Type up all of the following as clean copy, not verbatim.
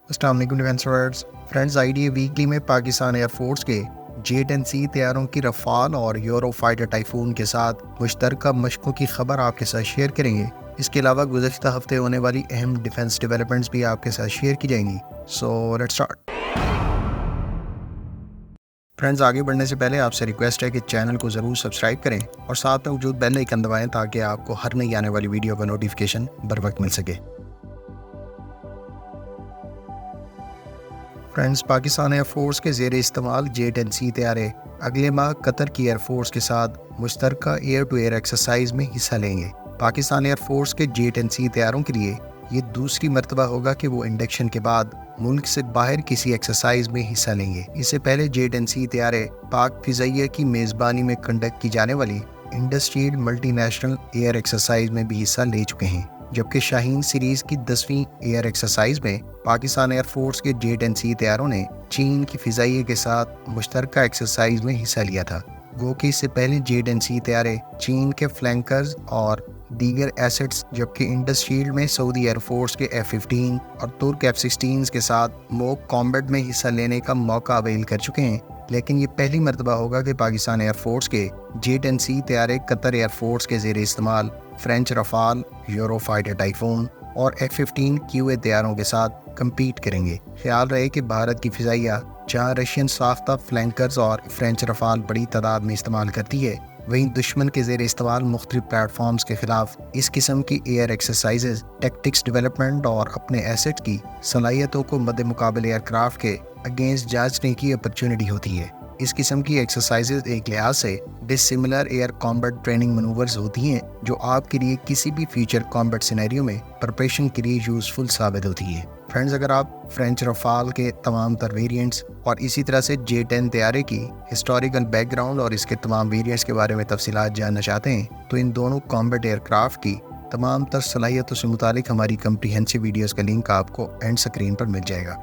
अस्सलाम वालेकुम defence words friends. IDA weekly में पाकिस्तान एयर फोर्स के J-10C तैयारों की रफाल और यूरो फाइटर टाइफून के साथ मुश्तरका मशकों की खबर आपके साथ शेयर करेंगे। इसके अलावा गुज़श्ता हफ्ते होने वाली अहम डिफेंस डेवलपमेंट्स भी आपके साथ शेयर की जाएंगी। So let's start. फ्रेंड्स, आगे बढ़ने से पहले आपसे रिक्वेस्ट है कि चैनल को ज़रूर सब्सक्राइब करें और साथ में मौजूद बेल आइकन दबाएं ताकि आपको हर नई आने वाली वीडियो का नोटिफिकेशन बर वक्त मिल सके। फ्रेंड्स, पाकिस्तान एयर फोर्स के ज़ेर इस्तेमाल J-10C तैयारे अगले माह कतर की एयर फोर्स के साथ मुश्तरका एयर टू एयर एक्सरसाइज में हिस्सा लेंगे। पाकिस्तान एयर फोर्स के J-10C तैयारों के लिए ये दूसरी मरतबा होगा कि वो इंडक्शन के बाद मुल्क से बाहर किसी एक्सरसाइज में हिस्सा लेंगे। इससे पहले J-10C तैयारे पाक फिज़ाइया की मेज़बानी में कंडक्ट की जाने वाली industrial multi national air exercise में भी हिस्सा ले चुके हैं, जबकि शाहीन सीरीज की 10वीं एयर एक्सरसाइज में पाकिस्तान एयर फोर्स के J-10C तैयारों ने चीन की फिज़ाइया के साथ मुश्तरका एक्सरसाइज में हिस्सा लिया था। गो कि इससे पहले J-10C तैयारे चीन के फ्लैंकर्स और दीगर एसेट्स, जबकि इंडस्ट्रियल में सऊदी एयर फोर्स के F-15 और तुर्क F-16 के साथ मॉक कॉम्बैट में हिस्सा लेने का मौका अवेल कर चुके हैं। लेकिन ये पहली मरतबा होगा कि पाकिस्तान एयर फोर्स के J-10C तैयारे कतर एयर फोर्स के ज़ेर इस्तेमाल French Rafale, euro fighter typhoon और F-15 QA तैयारों के साथ कम्पीट करेंगे। ख्याल रहे कि भारत की फिज़ाइया जहाँ रशियन साख्ता फ्लैंकर्स और फ्रेंच रफाल बड़ी तादाद में इस्तेमाल करती है, वहीं दुश्मन के ज़ेर इस्तेमाल मुख्तलिफ प्लेटफॉर्म्स के खिलाफ इस किस्म की एयर एक्सरसाइजेज टेक्टिक्स डेवलपमेंट और अपने एसेट की सलाहियतों को मद्दे मुकाबले एयरक्राफ्ट के अगेंस्ट जांचने की अपॉर्चुनिटी होती है। इस किस्म की एक्सरसाइजेज एक लिहाज से dissimilar air combat training manoeuvres होती हैं जो आपके लिए किसी भी फ्यूचर कॉम्बैट सिनेरियो में प्रिपरेशन के लिए यूज़फुल साबित होती है। फ्रेंड्स, अगर आप फ्रेंच रफाल के तमाम तर वेरिएंट्स और इसी तरह से J-10 तैयारे की हिस्टोरिकल बैकग्राउंड और इसके तमाम वेरिएंट्स के बारे में तफसीलात जानना चाहते हैं, तो इन दोनों कॉम्बैट एयरक्राफ्ट की तमाम तर सलाहियतों से मुतालिक हमारी कम्प्रीहेंसिव वीडियोज़ का लिंक आपको एंड स्क्रीन पर मिल जाएगा।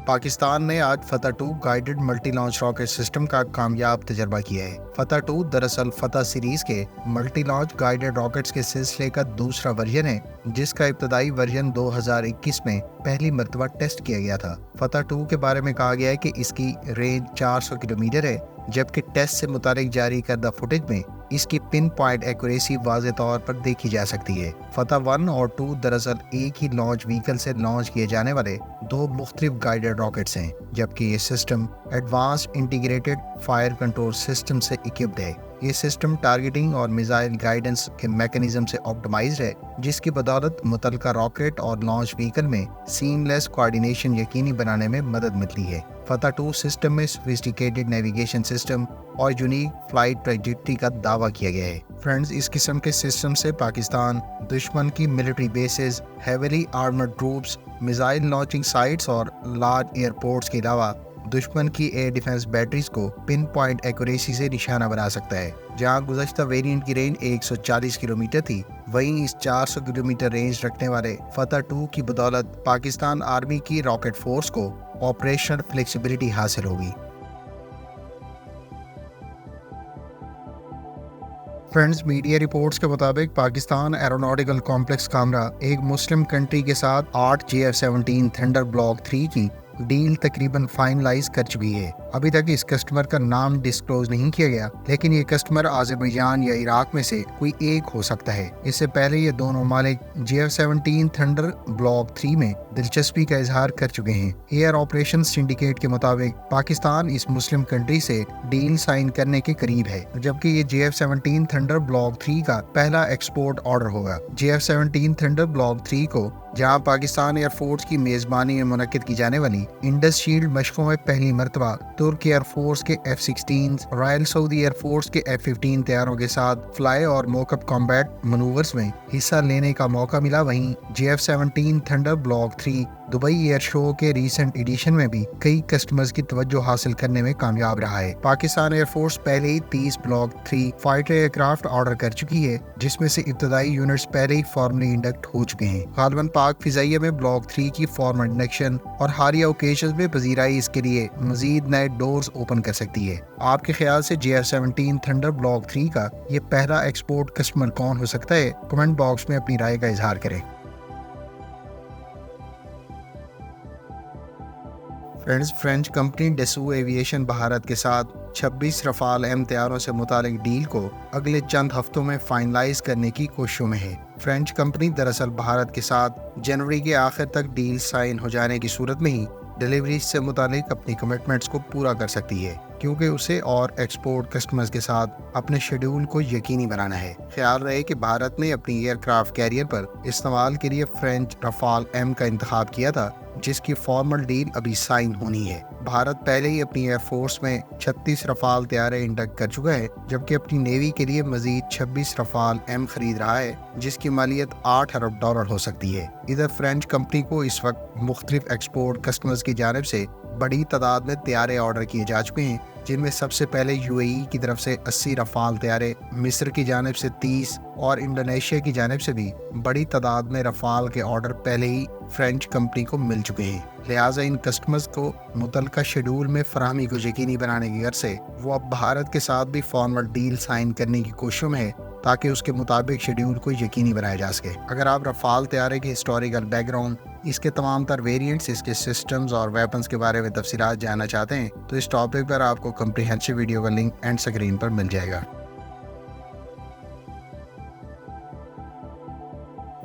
पाकिस्तान ने आज फतह 2 guided multi launch rocket system का कामयाब तजर्बा किया है। फतह 2 दरअसल फतह सीरीज के मल्टी लॉन्च गाइडेड रॉकेट्स के सिलसिले का दूसरा वर्जन है, जिसका इब्तदाई वर्जन 2021 में पहली मरतबा टेस्ट किया गया था। फतह 2 के बारे में कहा गया है कि इसकी रेंज 400 किलोमीटर है, जबकि टेस्ट से मुतालिक जारी करदा फुटेज में इसकी पिन पॉइंट एक्यूरेसी वाज़े तौर पर देखी जा सकती है। फतह 1 और 2 दरअसल एक ही लॉन्च व्हीकल से लॉन्च किए जाने वाले दो मुख्तलिफ गाइडेड रॉकेट्स हैं, जबकि ये system advanced integrated fire control system से इक्विप्ड है। ये सिस्टम टारगेटिंग और मिसाइल गाइडेंस के मैकेनिज्म से ऑप्टिमाइज्ड है, जिसकी बदौलत मुतलका रॉकेट और लॉन्च व्हीकल में सीमलेस कोऑर्डिनेशन यकीनी बनाने में मदद मिलती है। फतह 2 सिस्टम में सोफिस्टिकेटेड नेविगेशन सिस्टम और यूनिक फ्लाइट ट्रैजेक्टरी का दावा किया गया है। फ्रेंड्स, इस किस्म के सिस्टम से पाकिस्तान दुश्मन की military bases, heavily armoured troops, missile launching sites और लार्ज एयरपोर्ट्स के अलावा दुश्मन की एयर डिफेंस बैटरीज को पिन पॉइंट एक्यूरेसी से निशाना बना सकता है। जहां गुज़श्ता वेरिएंट की रेंज 140 किलोमीटर थी, वहीं इस 400 किलोमीटर रेंज रखने वाले फतह 2 की बदौलत पाकिस्तान आर्मी की रॉकेट फोर्स को ऑपरेशनल फ्लेक्सिबिलिटी हासिल होगी। फ्रेंड्स, मीडिया रिपोर्ट्स के मुताबिक पाकिस्तान एरोनॉटिकल कॉम्प्लेक्स कामरा एक मुस्लिम कंट्री के साथ 8 JF-17 थंडर ब्लॉक 3 की डील तकरीबन फाइनलाइज कर चुकी है। अभी तक इस कस्टमर का नाम डिस्क्लोज नहीं किया गया, लेकिन ये कस्टमर आज़रबाईजान या इराक में से कोई एक हो सकता है। इससे पहले ये दोनों मालिक JF-17 थंडर ब्लॉक 3 में दिलचस्पी का इजहार कर चुके हैं। एयर ऑपरेशन सिंडिकेट के मुताबिक पाकिस्तान इस मुस्लिम कंट्री से डील साइन करने के करीब है, जबकि ये JF-17 थंडर ब्लॉक 3 का पहला एक्सपोर्ट ऑर्डर होगा। JF-17 थंडर ब्लॉक 3 को जहां पाकिस्तान एयर फोर्स की मेजबानी में मुनक्किद की जाने वाली इंडस्ट्रियल मशकों में पहली मरतबा तुर्क एयर फोर्स के F-16, royal Saudi air force के F-15 तैयारों के साथ फ्लाई और मोकअप कॉम्बैट मनूवर्स में हिस्सा लेने का मौका मिला। वहीं JF-17 thunder block 3 Dubai air show के रीसेंट एडिशन में भी कई कस्टमर्स की तवज्जो हासिल करने में कामयाब रहा है। पाकिस्तान एयर फोर्स पहले ही 30 ब्लॉक 3 फाइटर एयरक्राफ्ट ऑर्डर कर चुकी है, जिसमें से इब्तदाई यूनिट्स पहले ही फॉर्मली इंडक्ट हो चुके हैं। गालिबन पाक फिजाइया में ब्लॉक 3 की फॉर्मल इंडक्शन और हालिया ओकेजन्स में पजीराई इसके लिए मजीद नए डोर्स ओपन कर सकती है। आपके ख्याल से JF-17 थंडर ब्लॉक 3 का ये पहला एक्सपोर्ट कस्टमर कौन हो सकता है? कमेंट बॉक्स में अपनी राय का इजहार करें। French company DESU aviation Bharat के साथ 26 रफाल एम तैयारों से मुतालिक डील को अगले चंद हफ्तों में फाइनलाइज करने की कोशिशों में है। फ्रेंच कंपनी दरअसल भारत के साथ जनवरी के आखिर तक डील साइन हो जाने की सूरत में ही डिलीवरी से मुतालिक अपनी कमिटमेंट्स को पूरा कर सकती है, क्योंकि उसे और एक्सपोर्ट कस्टमर्स के साथ अपने शेड्यूल को यकीनी बनाना है। ख्याल रहे कि भारत ने अपनी एयरक्राफ्ट कैरियर पर इस्तेमाल के लिए फ्रेंच रफाल एम का इंतखाब किया था, जिसकी फॉर्मल डील अभी साइन होनी है। भारत पहले ही अपनी एयरफोर्स में 36 रफाल तैयारे इंडक्ट कर चुका है, जबकि अपनी नेवी के लिए मजीद 26 रफाल एम खरीद रहा है, जिसकी मालियत $8 अरब हो सकती है। इधर फ्रेंच कंपनी को इस वक्त मुख्तलिफ एक्सपोर्ट कस्टमर्स की जानिब से बड़ी तादाद में तैयारे ऑर्डर किए जा चुके हैं, जिनमें सबसे पहले यूएई की तरफ से 80 रफाल तैयारे, मिस्र की जानिब से 30 और इंडोनेशिया की जानिब से भी बड़ी तादाद में रफाल के ऑर्डर पहले ही फ्रेंच कंपनी को मिल चुके हैं। लिहाजा इन कस्टमर्स को मुतलका शेड्यूल में फराहमी को यकीनी बनाने की गर्ज से वो अब भारत के साथ भी फॉर्मल डील साइन करने की कोशिशों में है, ताकि उसके मुताबिक शेड्यूल को यकीनी बनाया जा सके। अगर आप रफाल तैयारे के हिस्टोरिकल बैकग्राउंड, इसके तमाम तर वेरिएंट्स, इसके सिस्टम्स और वेपन्स के बारे में तफसीलात जानना चाहते हैं, तो इस टॉपिक पर आपको कम्प्रिहेंसिव वीडियो का लिंक एंड स्क्रीन पर मिल जाएगा।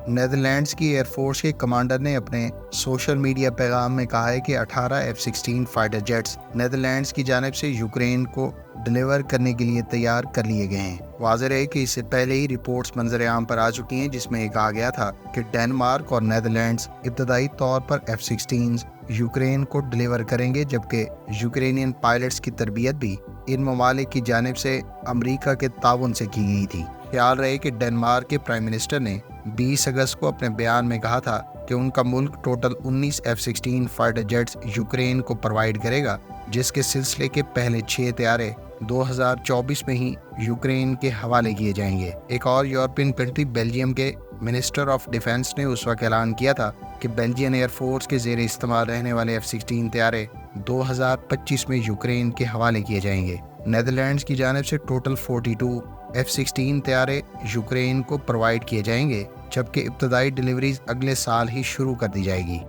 नेदरलैंड्स की एयरफोर्स के कमांडर ने अपने सोशल मीडिया पैगाम में कहा है कि 18 F-16 फाइटर जेट्स नेदरलैंड्स की जानिब से यूक्रेन को डिलीवर करने के लिए तैयार कर लिए गए हैं। वाज़ेह है कि इससे पहले ही रिपोर्ट्स मंजर आम पर आ चुकी हैं, जिसमें ये कहा गया था कि डेनमार्क और नेदरलैंड्स इब्तदाई तौर पर F-16 यूक्रेन को डिलीवर करेंगे, जबकि यूक्रेनियन पायलट्स की तरबियत भी इन ममालिक की जानिब से अमरीका के ताउन से की गई थी। ख्याल रहे कि डेनमार्क के प्राइम मिनिस्टर ने 20 अगस्त को अपने बयान में कहा था कि उनका मुल्क total 19 F-16 fighter jets Ukraine को प्रोवाइड करेगा, जिसके सिलसिले के पहले 6 तैयारे 2024 में ही यूक्रेन के हवाले किए जाएंगे। एक और यूरोपियन कंट्री बेल्जियम के मिनिस्टर ऑफ डिफेंस ने उस वक्त ऐलान किया था कि बेल्जियन एयरफोर्स के ज़ेर इस्तेमाल रहने वाले F-16 तैयारे 2025 में यूक्रेन के हवाले किए जाएंगे। नेदरलैंड्स की जानिब से टोटल 42 F-16 तैयारे यूक्रेन को प्रोवाइड किए जाएंगे, जबकि इब्तदाई डिलीवरीज अगले साल ही शुरू कर दी जाएगी।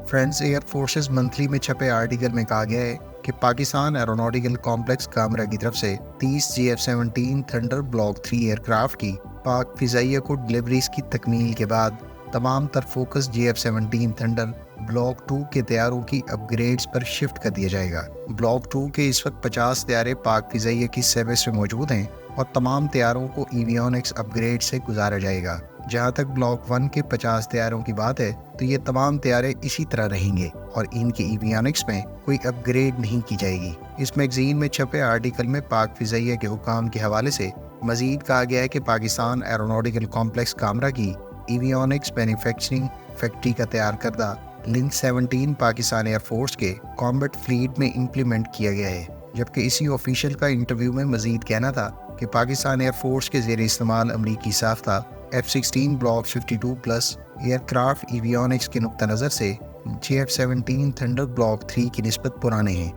फ्रेंच एयर फोर्सेस मंथली में छपे आर्टिकल में कहा गया है कि पाकिस्तान एरोनॉटिकल कॉम्प्लेक्स कामरा की तरफ से 30 GF-17 थंडर ब्लॉक 3 एयरक्राफ्ट की पाक फिजाइया को डिलीवरीज की तकमील के बाद तमाम तर फोकस GF-17 थंडर ब्लॉक 2 के तैयारों की अपग्रेड्स पर शिफ्ट कर दिया जाएगा। ब्लॉक 2 के इस वक्त 50 तैयारे पाक फिजाइया की सर्विस में मौजूद हैं और तमाम तैयारों को एवियोनिक्स अपग्रेड से गुजारा जाएगा। जहां तक ब्लॉक 1 के 50 तैयारों की बात है, तो ये तमाम तैयारे इसी तरह रहेंगे और इनके एवियोनिक्स में कोई अपग्रेड नहीं की जाएगी। इस मैगजीन में छपे आर्टिकल में पाक फिजाइया के हुकाम के हवाले से मजीद कहा गया है कि पाकिस्तान एरोनॉटिकल कॉम्प्लेक्स कामरा की एवियोनिक्स मैन्युफैक्चरिंग फैक्ट्री का तैयार करदा लिंक 17 पाकिस्तान एयरफोर्स के कॉम्बैट फ्लीट में इम्प्लीमेंट किया गया है, जबकि इसी ऑफिशियल का इंटरव्यू में मजीद कहना था कि पाकिस्तान एयरफोर्स के ज़ेर इस्तेमाल अमरीकी साख्ता F-16 block 52 plus aircraft avionics के नुक्ता नज़र से GF-17 थंडर ब्लॉक 3 की निस्बत पुराने हैं।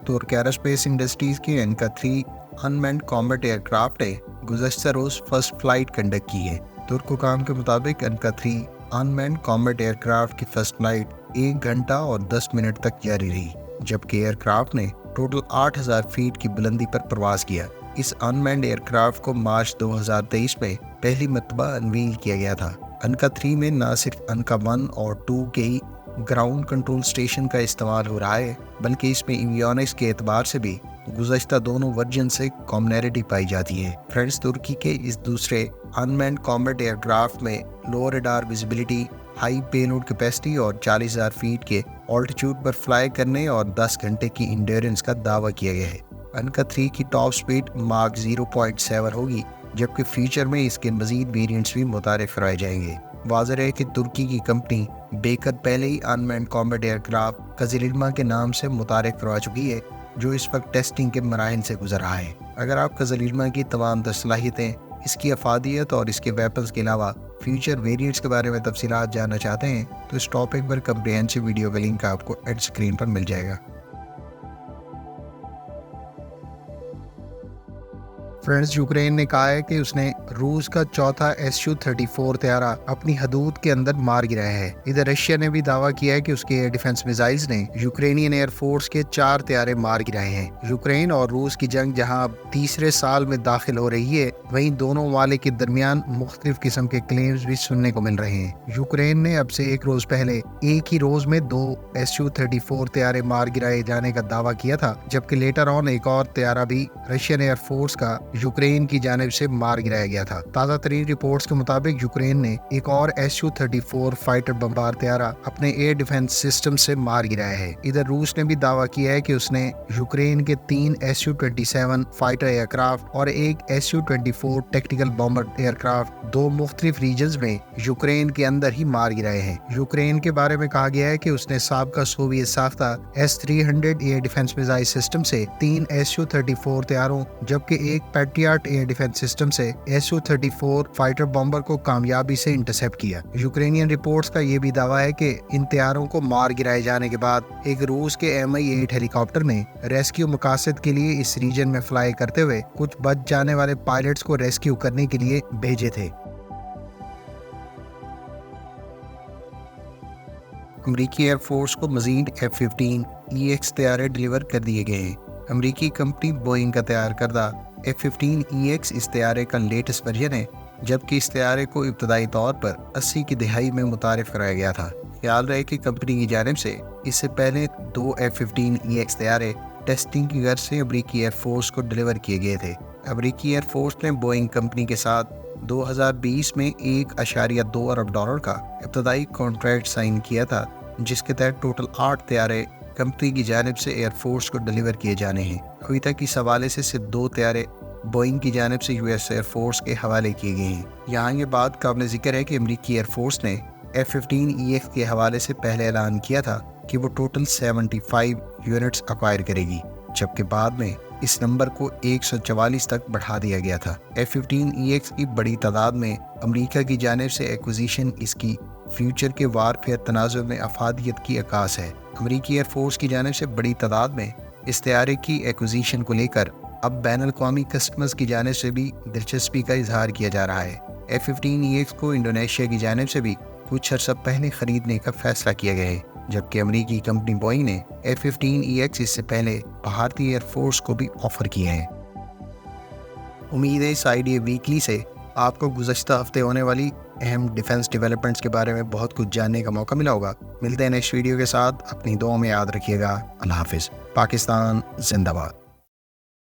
तुर्क एरोस्पेस इंडस्ट्रीज के एनका 3 अनमैन्ड कॉम्बैट एयरक्राफ्ट ने गुज़श्ता रोज़ फर्स्ट फ्लाइट कंडक्ट की है। तुर्क हुकाम के मुताबिक एनका 3 अनमैन्ड कॉम्बैट एयरक्राफ्ट की फर्स्ट फ्लाइट 1 घंटा और 10 मिनट तक जारी रही, जबकि एयरक्राफ्ट ने टोटल 8000 फीट की बुलंदी पर प्रवास किया। इस अनमैन्ड एयरक्राफ्ट को मार्च 2023 में पहली मरतबा अनवील किया गया था। अनका 3 में न सिर्फ अनका 1 और 2 के ही ग्राउंड कंट्रोल स्टेशन का इस्तेमाल हो रहा है, बल्कि इसमें एवियोनिक्स के एतबार से भी गुज़श्ता दोनों वर्जन से कॉमनैरिटी पाई जाती है। फ्रेंच तुर्की के इस दूसरे अनमैन्ड कॉम्बैट एयरक्राफ्ट में low radar visibility, high payload capacity और 40,000 फीट के ऑल्टीट्यूड पर फ्लाई करने और 10 घंटे की इंड्योरेंस का दावा किया गया है। अनका 3 की टॉप स्पीड मार्क 0.7 होगी, जबकि फ्यूचर में इसके मजीद वेरिएंट्स भी मुतारिफ कराए जाएंगे। वाज़ेह है कि तुर्की की कंपनी बेकर पहले ही अनमैन्ड कॉम्बैट एयरक्राफ्ट कज़िलिल्मा के नाम से मुतारिफ करवा चुकी है, जो इस वक्त टेस्टिंग के मराहिल से गुजर रहा है। अगर आप कज़िलिल्मा की तमाम सलाहियतें, इसकी अफादियत और इसके वेपन्स के अलावा फ्यूचर वेरिएंट्स के बारे में तफसीलात जानना चाहते हैं, तो इस टॉपिक पर कम्प्रिहेंसिव वीडियो का लिंक आपको एड स्क्रीन पर मिल जाएगा। फ्रेंड्स, यूक्रेन ने कहा है कि उसने روس کا چوتھا Su-34 طیارہ اپنی حدود کے اندر مار گرا ہے۔ ادھر رشیا نے بھی دعویٰ کیا ہے کہ اس کے ایئر ڈیفنس میزائلز نے یوکرینین ایئر فورس کے 4 طیارے مار گرائے ہیں۔ یوکرین اور روس کی جنگ جہاں اب تیسرے سال میں داخل ہو رہی ہے، وہیں دونوں ممالک کے درمیان مختلف قسم کے کلیمز بھی سننے کو مل رہے ہیں۔ یوکرین نے اب سے ایک روز پہلے ایک ہی روز میں 2 Su-34 طیارے مار گرائے جانے کا دعویٰ کیا تھا، جبکہ لیٹر آن ایک اور طیارہ بھی رشین ایئر فورس کا یوکرین کی جانب سے مار گرایا گیا تھا۔ تازہ ترین رپورٹس کے مطابق یوکرین نے ایک اور Su-34 فائٹر بمبار طیارہ اپنے ایئر ڈیفنس سسٹم سے مار گرایا ہے۔ ادھر روس نے بھی دعویٰ کیا ہے کہ اس نے یوکرین کے 3 Su-27 فائٹر ایئر کرافٹ اور ایک Su-24 tactical bomber year craft 2 مختلف ریجنز میں یوکرین کے اندر ہی مار گرائے ہیں۔ یوکرین کے بارے میں کہا گیا ہے کہ اس نے سابقہ سوویت ساختہ S-300 air defence missile system سے 3 Su-34 طیاروں جبکہ ایک پیٹریاٹ ایئر ڈیفنس سسٹم سے Su-34 فائٹر بامبر کو کامیابی سے انٹرسیپٹ کیا۔ یوکرینین رپورٹس کا یہ بھی دعویٰ ہے کہ ان طیاروں کو مار گرائے جانے کے بعد ایک روس کے Mi-8 ہیلی کاپٹر نے ریسکیو مقاصد کے لیے اس ریجن میں فلائی کرتے ہوئے کچھ بچ جانے والے پائلٹس کو ریسکیو کرنے کے لیے بھیجے تھے۔ امریکی ایئر فورس کو مزید F-15EX طیارے ڈیلیور کر دیے گئے ہیں۔ امریکی کمپنی بوئنگ کا تیار کردہ F-15EX اس طیارے کا لیٹسٹ ورژن ہے، جبکہ اس طیارے کو ابتدائی طور پر 80 کی دہائی میں متعارف کرایا گیا تھا۔ خیال رہے کہ کمپنی کی جانب سے اس سے پہلے 2 F-15EX طیارے ٹیسٹنگ کی غرض سے امریکی ایئر فورس کو ڈیلیور کیے گئے تھے۔ امریکی ایئر فورس نے بوئنگ کمپنی کے ساتھ 2020 میں $1.2 ارب کا ابتدائی کانٹریکٹ سائن کیا تھا، جس کے تحت ٹوٹل 8 طیارے کمپنی کی جانب سے ایئر فورس کو ڈیلیور کیے جانے ہیں۔ ابھی تک اس حوالے سے صرف 2 طیارے بوئنگ کی جانب سے US ایئر فورس کے حوالے کیے گئے ہیں۔ یہاں یہ بات قابل ذکر ہے کہ امریکی ایئر فورس نے F-15EX کے حوالے سے پہلے اعلان کیا تھا کہ وہ ٹوٹل 75 یونٹس ایکوائر کرے گی، جبکہ بعد میں اس نمبر کو 144 تک بڑھا دیا گیا تھا۔ F-15EX کی بڑی تعداد میں امریکہ کی جانب سے ایکوزیشن اس کی فیوچر کے وارفیئر تنازع میں افادیت کی عکاس ہے۔ امریکی ایئر فورس کی جانب سے بڑی تعداد میں اس طیارے کی ایکوزیشن کو لے کر اب بین الاقوامی کسٹمرز کی جانب سے بھی دلچسپی کا اظہار کیا جا رہا ہے۔ F-15EX کو انڈونیشیا کی جانب سے بھی کچھ عرصہ پہلے خریدنے کا فیصلہ کیا گیا ہے، جبکہ امریکی کمپنی بوئنگ نے F-15EX اس سے پہلے بھارتی ایئر فورس کو بھی آفر کیے ہیں۔ امید ہے اس IDA ویکلی سے آپ کو گزشتہ ہفتے ہونے والی اہم ڈیفنس ڈیولپمنٹس کے بارے میں بہت کچھ جاننے کا موقع ملا ہوگا۔ ملتے ہیں نیکسٹ ویڈیو کے ساتھ، اپنی دعاؤں میں یاد رکھیے گا۔ اللہ حافظ۔ پاکستان زندہ باد۔